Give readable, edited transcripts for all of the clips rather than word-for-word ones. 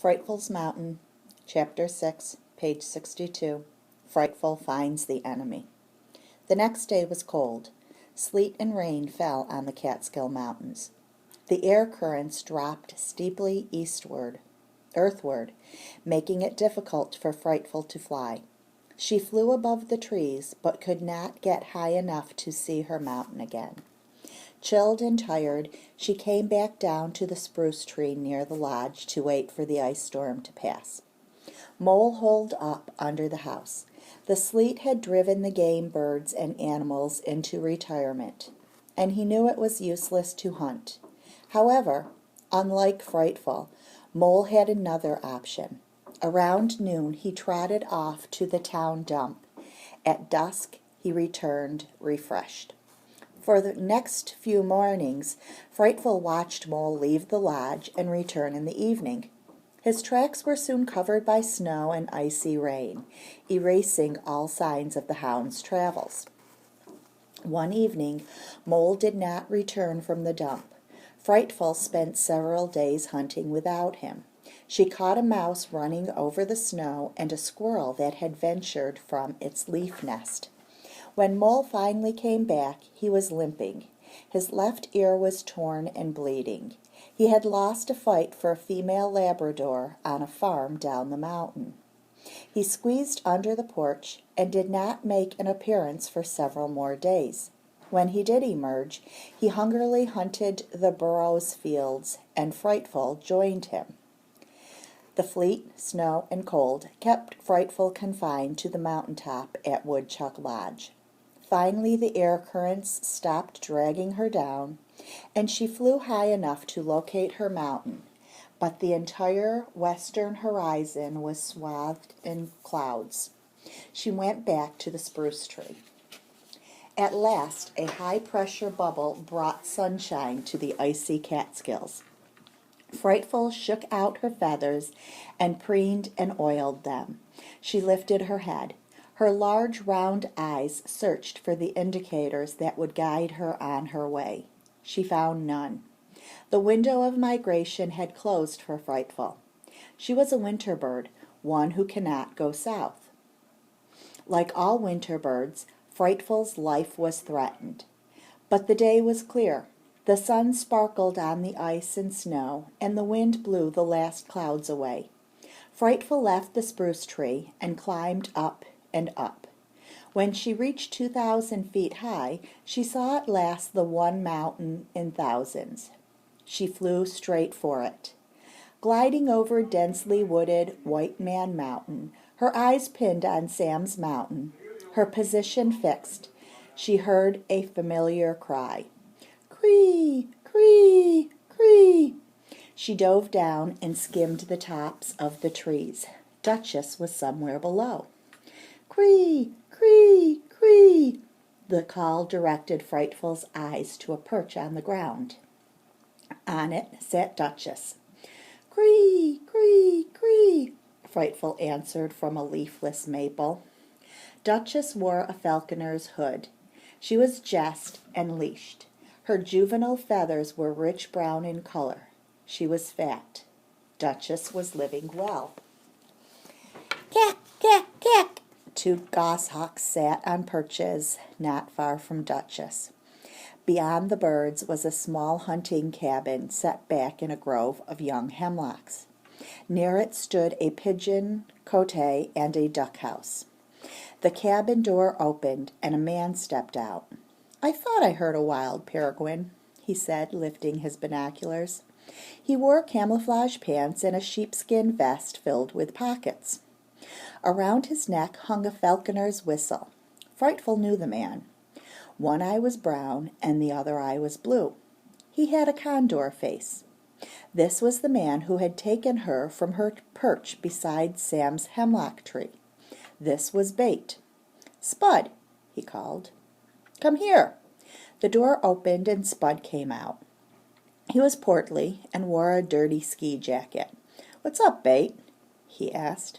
Frightful's Mountain, Chapter 6, page 62. Frightful finds the enemy. The next day was cold. Sleet and rain fell on the Catskill Mountains. The air currents dropped steeply earthward, making it difficult for Frightful to fly. She flew above the trees, but could not get high enough to see her mountain again. Chilled and tired, she came back down to the spruce tree near the lodge to wait for the ice storm to pass. Mole holed up under the house. The sleet had driven the game birds and animals into retirement, and he knew it was useless to hunt. However, unlike Frightful, Mole had another option. Around noon he trotted off to the town dump. At dusk he returned refreshed. For the next few mornings, Frightful watched Mole leave the lodge and return in the evening. His tracks were soon covered by snow and icy rain, erasing all signs of the hound's travels. One evening, Mole did not return from the dump. Frightful spent several days hunting without him. She caught a mouse running over the snow and a squirrel that had ventured from its leaf nest. When Mole finally came back, he was limping. His left ear was torn and bleeding. He had lost a fight for a female Labrador on a farm down the mountain. He squeezed under the porch and did not make an appearance for several more days. When he did emerge, he hungrily hunted the Burrows fields, and Frightful joined him. The sleet, snow, and cold kept Frightful confined to the mountain top at Woodchuck Lodge. Finally, the air currents stopped dragging her down, and she flew high enough to locate her mountain, but the entire western horizon was swathed in clouds. She went back to the spruce tree. At last, a high-pressure bubble brought sunshine to the icy Catskills. Frightful shook out her feathers and preened and oiled them. She lifted her head. Her large round eyes searched for the indicators that would guide her on her way. She found none. The window of migration had closed for Frightful. She was a winter bird, one who cannot go south. Like all winter birds, Frightful's life was threatened. But the day was clear. The sun sparkled on the ice and snow, and the wind blew the last clouds away. Frightful left the spruce tree and climbed up and up. When she reached 2,000 feet high, she saw at last the one mountain in thousands. She flew straight for it. Gliding over densely wooded White Man Mountain, her eyes pinned on Sam's Mountain, her position fixed, she heard a familiar cry. Cree, cree, cree. She dove down and skimmed the tops of the trees. Duchess was somewhere below. Cree, cree, cree. The call directed Frightful's eyes to a perch on the ground. On it sat Duchess. Cree, cree, cree, Frightful answered from a leafless maple. Duchess wore a falconer's hood. She was dressed and leashed. Her juvenile feathers were rich brown in color. She was fat. Duchess was living well. Cack, cack, cack. Two goshawks sat on perches not far from Duchess. Beyond the birds was a small hunting cabin set back in a grove of young hemlocks. Near it stood a pigeon cote and a duck house. The cabin door opened, and a man stepped out. I thought I heard a wild peregrine, he said, lifting his binoculars. He wore camouflage pants and a sheepskin vest filled with pockets. Around his neck hung a falconer's whistle. Frightful knew the man. One eye was brown and the other eye was blue. He had a condor face. This was the man who had taken her from her perch beside Sam's hemlock tree. This was Bait. Spud, he called. Come here. The door opened and Spud came out. He was portly and wore a dirty ski jacket. What's up, Bait? He asked.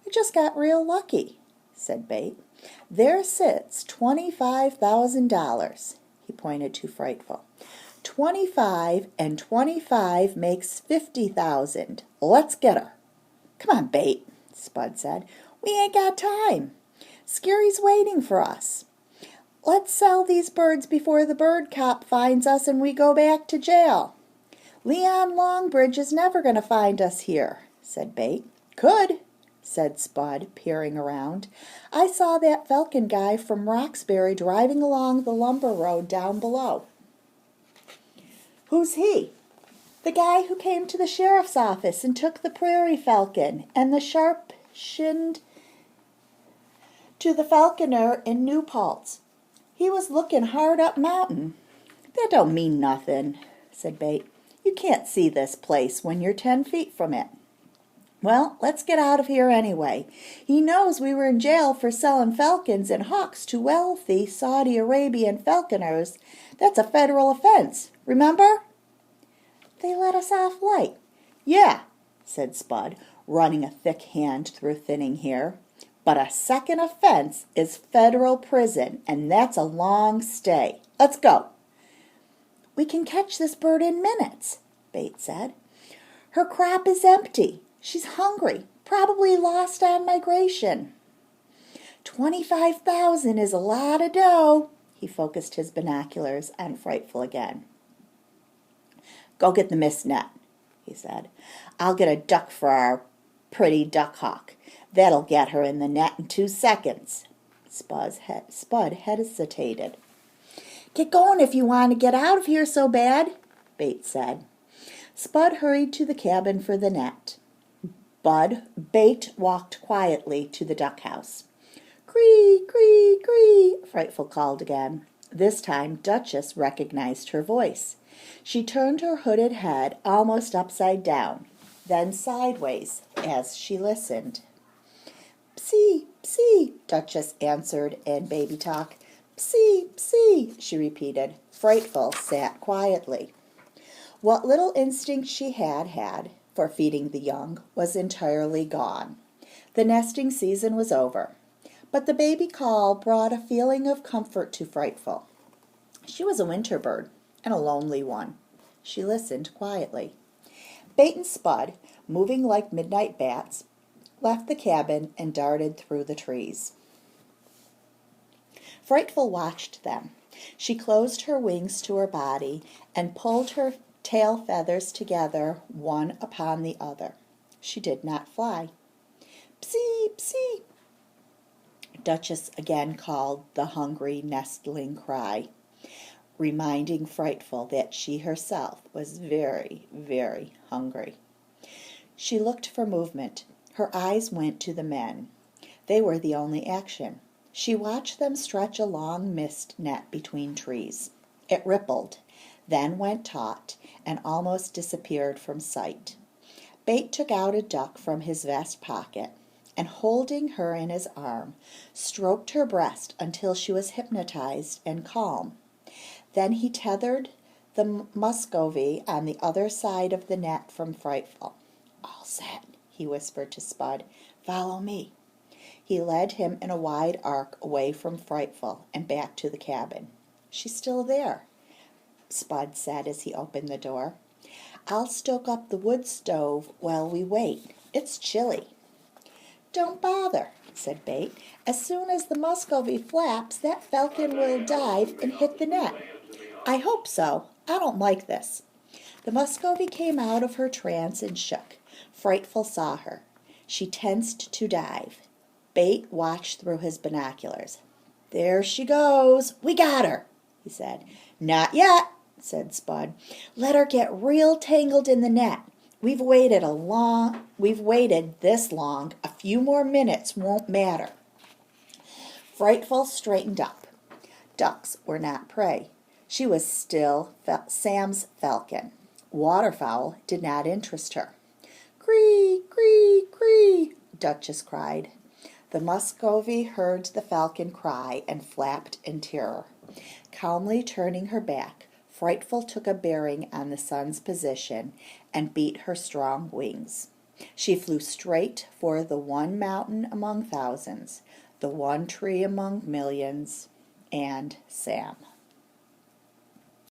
I just got real lucky, said Bait. There sits $25,000. He pointed to Frightful. 25 and 25 makes 50,000. Let's get her. Come on, Bait, Spud said. We ain't got time. Scary's waiting for us. Let's sell these birds before the bird cop finds us and we go back to jail. Leon Longbridge is never going to find us here, said Bait. Could, said Spud, peering around. I saw that Falcon guy from Roxbury driving along the lumber road down below. Who's he? The guy who came to the sheriff's office and took the prairie falcon and the sharp-shinned to the falconer in New Paltz. He was looking hard up mountain. That don't mean nothing, said Bait. You can't see this place when you're 10 feet from it. Well, let's get out of here anyway. He knows we were in jail for selling falcons and hawks to wealthy Saudi Arabian falconers. That's a federal offense, remember? They let us off light. Yeah, said Spud, running a thick hand through thinning hair. But a second offense is federal prison, and that's a long stay. Let's go. We can catch this bird in minutes, Bait said. Her crop is empty. She's hungry, probably lost on migration. 25,000 is a lot of dough. He focused his binoculars on Frightful again. Go get the mist net, he said. I'll get a duck for our pretty duck hawk. That'll get her in the net in 2 seconds. Spud hesitated. Get going if you want to get out of here so bad, Bait said. Spud hurried to the cabin for the net. Bait walked quietly to the duck house. Cree, cree, cree, Frightful called again. This time Duchess recognized her voice. She turned her hooded head almost upside down, then sideways as she listened. Psee, psee, Duchess answered in baby talk. Psee, psee, she repeated. Frightful sat quietly. What little instinct she had for feeding the young was entirely gone. The nesting season was over, but the baby call brought a feeling of comfort to Frightful. She was a winter bird, and a lonely one. She listened quietly. Bait and Spud, moving like midnight bats, left the cabin and darted through the trees. Frightful watched them. She closed her wings to her body and pulled her tail feathers together one upon the other. She did not fly. Psee, psee. Duchess again called the hungry nestling cry, reminding Frightful that she herself was very, very hungry. She looked for movement. Her eyes went to the men. They were the only action. She watched them stretch a long mist net between trees. It rippled, then went taut, and almost disappeared from sight. Bait took out a duck from his vest pocket, and holding her in his arm, stroked her breast until she was hypnotized and calm. Then he tethered the Muscovy on the other side of the net from Frightful. All set, he whispered to Spud. Follow me. He led him in a wide arc away from Frightful and back to the cabin. She's still there, Spud said as he opened the door. I'll stoke up the wood stove while we wait. It's chilly. Don't bother, said Bait. As soon as the Muscovy flaps, that falcon will dive and hit the net. I hope so. I don't like this. The Muscovy came out of her trance and shook. Frightful saw her. She tensed to dive. Bait watched through his binoculars. There she goes. We got her, he said. Not yet, said Spud. Let her get real tangled in the net. We've waited this long. A few more minutes won't matter. Frightful straightened up. Ducks were not prey. She was still Sam's falcon. Waterfowl did not interest her. Cree, cree, cree, Duchess cried. The Muscovy heard the falcon cry and flapped in terror. Calmly turning her back, Frightful took a bearing on the sun's position and beat her strong wings. She flew straight for the one mountain among thousands, the one tree among millions, and Sam.